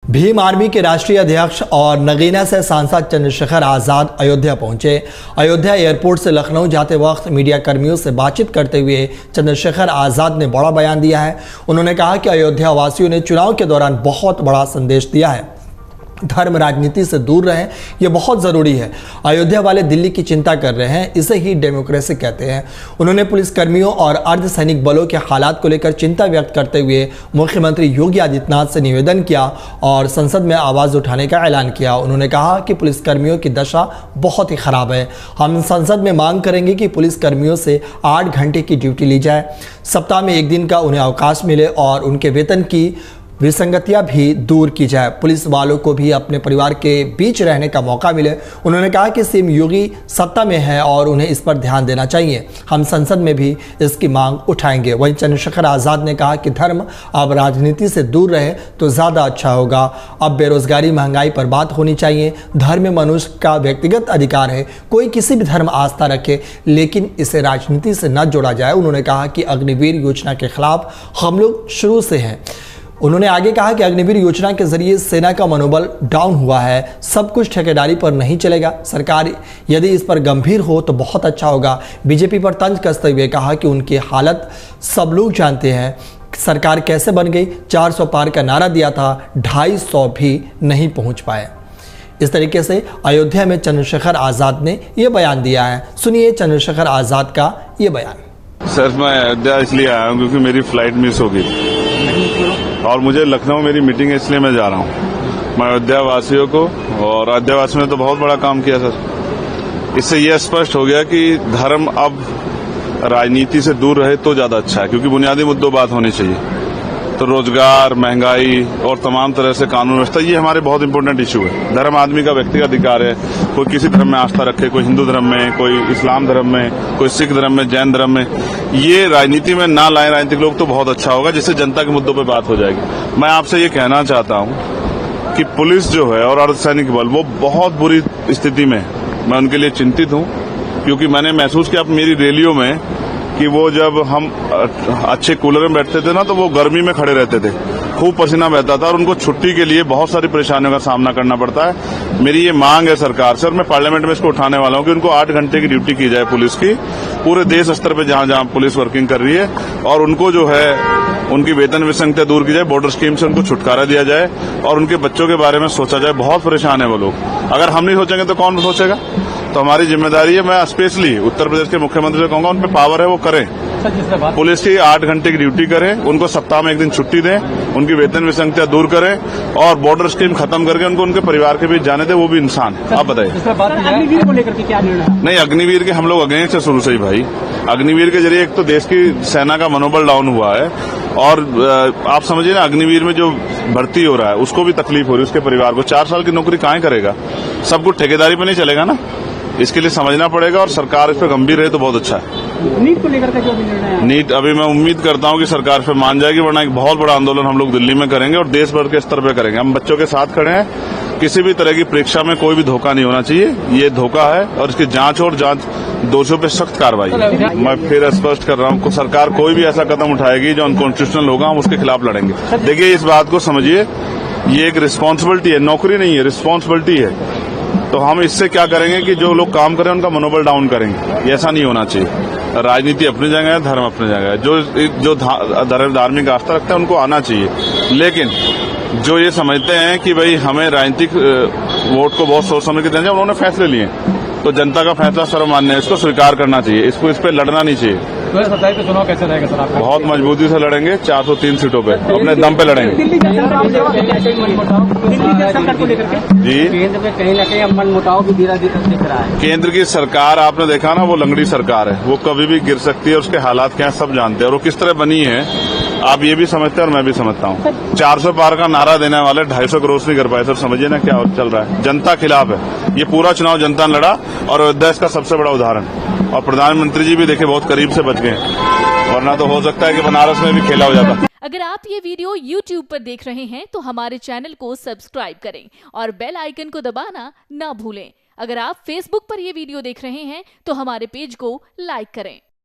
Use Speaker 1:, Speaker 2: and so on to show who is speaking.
Speaker 1: Bhim army के राष्ट्रीय अध्यक्ष और नगीना से सांसद चंद्रशेखर आजाद अयोध्या पहुंचे। अयोध्या एयरपोर्ट से लखनऊ जाते वक्त मीडिया कर्मियों से बातचीत करते हुए चंद्रशेखर आजाद ने बड़ा बयान दिया है। उन्होंने कहा कि अयोध्या वासियों ने चुनाव के दौरान बहुत बड़ा संदेश दिया है, धर्म राजनीति से दूर रहें, यह बहुत जरूरी है। अयोध्या वाले दिल्ली की चिंता कर रहे हैं, इसे ही डेमोक्रेसी कहते हैं। उन्होंने पुलिसकर्मियों और अर्धसैनिक बलों के हालात को लेकर चिंता व्यक्त करते हुए मुख्यमंत्री योगी आदित्यनाथ से निवेदन किया और संसद में आवाज उठाने का ऐलान किया। उन्होंने कहा कि पुलिसकर्मियों की दशा बहुत ही खराब है। हम संसद में मांग करेंगे कि पुलिसकर्मियों से 8 घंटे की ड्यूटी ली जाए, सप्ताह में 1 दिन का उन्हें अवकाश मिले और उनके वेतन की विसंगतियां भी दूर की जाए। पुलिस वालों को भी अपने परिवार के बीच रहने का मौका मिले। उन्होंने कहा कि सीएम योगी सत्ता में है और उन्हें इस पर ध्यान देना चाहिए। हम संसद में भी इसकी मांग उठाएंगे। वहीं चंद्रशेखर आजाद ने कहा कि धर्म अब राजनीति से दूर रहे तो ज़्यादा अच्छा होगा। अब बेरोजगारी, महंगाई पर बात होनी चाहिए। धर्म मनुष्य का व्यक्तिगत अधिकार है, कोई किसी भी धर्म आस्था रखे, लेकिन इसे राजनीति से न जोड़ा जाए। उन्होंने कहा कि अग्निवीर योजना के खिलाफ हम लोग शुरू से हैं। उन्होंने आगे कहा कि अग्निवीर योजना के जरिए सेना का मनोबल डाउन हुआ है, सब कुछ ठेकेदारी पर नहीं चलेगा। सरकार यदि इस पर गंभीर हो तो बहुत अच्छा होगा। बीजेपी पर तंज कसते हुए कहा कि उनकी हालत सब लोग जानते हैं, सरकार कैसे बन गई। 400 पार का नारा दिया था, 250 भी नहीं पहुंच पाए। इस तरीके से अयोध्या में चंद्रशेखर आजाद ने यह बयान दिया है। सुनिए चंद्रशेखर आजाद का ये बयान।
Speaker 2: सर, मैं अयोध्या इसलिए आया हूँ क्योंकि मेरी फ्लाइट मिस हो गई और मुझे लखनऊ मेरी मीटिंग है, इसलिए मैं जा रहा हूँ। मैं अयोध्या वासियों को और अयोध्या वासियों ने तो बहुत बड़ा काम किया सर। इससे यह स्पष्ट हो गया कि धर्म अब राजनीति से दूर रहे तो ज्यादा अच्छा है, क्योंकि बुनियादी मुद्दों बात होनी चाहिए। तो रोजगार, महंगाई और तमाम तरह से कानून व्यवस्था, ये हमारे बहुत इंपॉर्टेंट इशू है। धर्म आदमी का व्यक्तिगत अधिकार है, कोई किसी धर्म में आस्था रखे, कोई हिंदू धर्म में, कोई इस्लाम धर्म में, कोई सिख धर्म में, जैन धर्म में। ये राजनीति में ना लाए राजनीतिक लोग तो बहुत अच्छा होगा, जिससे जनता के मुद्दों पर बात हो जाएगी। मैं आपसे ये कहना चाहता हूँ कि पुलिस जो है और अर्धसैनिक बल, वो बहुत बुरी स्थिति में, मैं उनके लिए चिंतित हूँ। क्योंकि मैंने महसूस किया मेरी रैलियों में कि वो जब हम अच्छे कूलर में बैठते थे ना, तो वो गर्मी में खड़े रहते थे, खूब पसीना बहता था और उनको छुट्टी के लिए बहुत सारी परेशानियों का सामना करना पड़ता है। मेरी ये मांग है सरकार से और मैं पार्लियामेंट में इसको उठाने वाला हूँ कि उनको 8 घंटे की ड्यूटी की जाए पुलिस की, पूरे देश स्तर पर जहां जहां पुलिस वर्किंग कर रही है, और उनको जो है उनकी वेतन विसंगतियां दूर की जाए, बॉर्डर स्कीम से उनको छुटकारा दिया जाए और उनके बच्चों के बारे में सोचा जाए। बहुत परेशान है वो लोग। अगर हम नहीं सोचेंगे तो कौन सोचेगा? तो हमारी जिम्मेदारी है। मैं स्पेशली उत्तर प्रदेश के मुख्यमंत्री से कहूंगा, उन पर पावर है, वो करें। पुलिस की 8 घंटे की ड्यूटी करें, उनको सप्ताह में 1 दिन छुट्टी दें, उनकी वेतन विसंगतियां दूर करें और बॉर्डर स्कीम खत्म करके उनको उनके परिवार के बीच जाने दें। वो भी इंसान है। आप बताइए।
Speaker 3: अग्निवीर को लेकर के क्या निर्णय?
Speaker 2: नहीं, अग्निवीर के हम लोग अगेंस्ट है शुरू से ही भाई। अग्निवीर के जरिए एक तो देश की सेना का मनोबल डाउन हुआ है और आप समझिए ना, अग्निवीर में जो भर्ती हो रहा है उसको भी तकलीफ हो रही है, उसके परिवार को। 4 साल की नौकरी कहाँ करेगा? सब कुछ ठेकेदारी पे नहीं चलेगा ना, इसके लिए समझना पड़ेगा और सरकार इस पर गंभीर रहे तो बहुत अच्छा है।
Speaker 3: नीट को लेकर के जो निर्णय है,
Speaker 2: नीट अभी मैं उम्मीद करता हूं कि सरकार पे मान जाएगी, वरना एक बहुत बड़ा आंदोलन हम लोग दिल्ली में करेंगे और देश भर के स्तर पे करेंगे। हम बच्चों के साथ खड़े हैं। किसी भी तरह की परीक्षा में कोई भी धोखा नहीं होना चाहिए, ये धोखा है और इसकी जांच और दोषियों पे सख्त कार्रवाई। मैं फिर स्पष्ट कर रहा हूँ, सरकार कोई भी ऐसा कदम उठाएगी जो अनकॉन्स्टिट्यूशनल होगा, हम उसके खिलाफ लड़ेंगे। देखिए, इस बात को समझिए, ये एक रिस्पांसिबिलिटी है, नौकरी नहीं है, रिस्पांसिबिलिटी है। तो हम इससे क्या करेंगे कि जो लोग काम करें उनका मनोबल डाउन करेंगे। ऐसा नहीं होना चाहिए। राजनीति अपनी जगह है, धर्म अपनी जगह है। जो धार्मिक आस्था रखते हैं उनको आना चाहिए, लेकिन जो ये समझते हैं कि भाई हमें राजनीतिक वोट को बहुत सोच समझ के देना चाहिए, उन्होंने फैसले लिए, तो जनता का फैसला सर्वमान्य है, इसको स्वीकार करना चाहिए। इसको इस पे लड़ना नहीं चाहिए।
Speaker 3: 2027 का चुनाव कैसे रहेगा सर आपका?
Speaker 2: बहुत मजबूती से लड़ेंगे, 403 सीटों पे अपने दम पे लड़ेंगे।
Speaker 3: दिल्ली सरकार को लेकर के
Speaker 2: जी,
Speaker 3: केंद्र में कहीं न कहीं मनमुटाव भी दिख रहा है।
Speaker 2: केंद्र की सरकार आपने देखा ना, वो लंगड़ी सरकार है, वो कभी भी गिर सकती है। उसके हालात क्या है सब जानते हैं और वो किस तरह बनी है आप ये भी समझते हैं और मैं भी समझता हूँ। 400 पार का नारा देने वाले 250 क्रॉस नहीं कर पाए सर। समझिए ना क्या चल रहा है। जनता खिलाफ है। ये पूरा चुनाव जनता ने लड़ा और अयोध्या इसका सबसे बड़ा उदाहरण। और प्रधानमंत्री जी भी देखे बहुत करीब से बच गए, वरना तो हो सकता है कि बनारस में भी खेला हो जाता।
Speaker 4: अगर आप ये वीडियो YouTube पर देख रहे हैं तो हमारे चैनल को सब्सक्राइब करें और बेल आइकन को दबाना ना भूलें। अगर आप Facebook पर ये वीडियो देख रहे हैं तो हमारे पेज को लाइक करें।